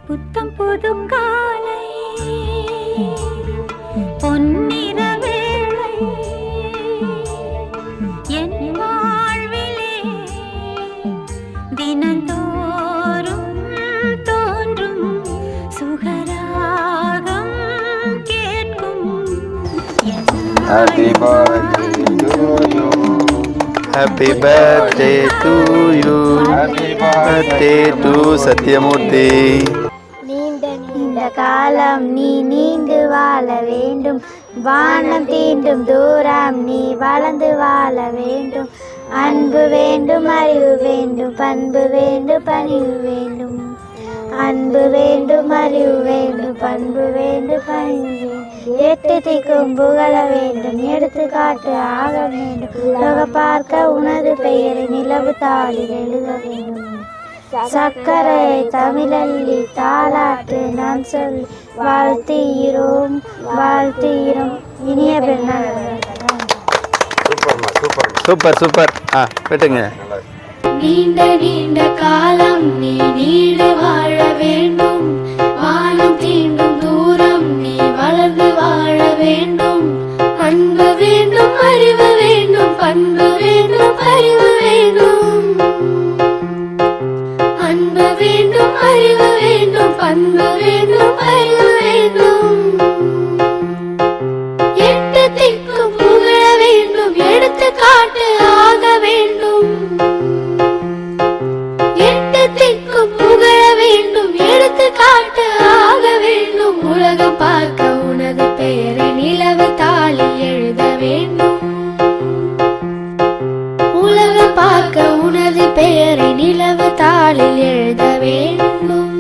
புத்தம் புது காலை பொன்னிற வேளை என் வாழ்விலே தினந்தோறும் தோன்றும் சுகராகம் கேட்கும். Happy birthday to you. Happy birthday to you. Happy birthday to Satyamurthy. நீண்ட நீண்ட காலம் நீ நீண்டு வாழ வேண்டும். வானம் தீண்டும் தூரம் நீ வளர்ந்து வாழ வேண்டும். அன்பு வேண்டும், அறிவு வேண்டும், பண்பு வேண்டும், பணிவு வேண்டும். அன்பு வேண்டும், அறிவு வேண்டும், பண்பு வேண்டும், பணிவு வேண்டும். எட்டு திக்கும் புகழ வேண்டும், எடுத்துக்காட்டு ஆக வேண்டும். உலக பார்க்க உனது பெயரை நிலவு தாளில் எழுத வேண்டும். சக்கரை தமிழல்லி தாலாட்டு நாம் சொல்லி வாழ்த்தீரோம் வாழ்த்தீரோம். இனிய பெருநாள். Super super. வெட்டுங்க. நீண்ட நீண்ட காலம் நீ நீடு வாழ வேண்டும். வானம் தீண்டும் தூரம் நீ வளர்ந்து வாழ வேண்டும். அன்பு வேண்டும், அறிவு வேண்டும், பண்பு வேண்டும், அறிவு வேண்டும். அன்பு வேண்டும், அறிவு வேண்டும், பண்பு வேண்டும், அறிவு வேண்டும். எட்டு திக்கும் புகழ வேண்டும், எடுத்துக்காட்டு ஆக வேண்டும். எட்டு திக்கும் புகழ வேண்டும், எடுத்துக்காட்டு ஆக வேண்டும். உலகம் பார்க்க உனது பெயரை நிலவு தாளில் எழுத வேண்டும். உலகம் பார்க்க உனது பெயரை நிலவு தாளில் எழுத வேண்டும்.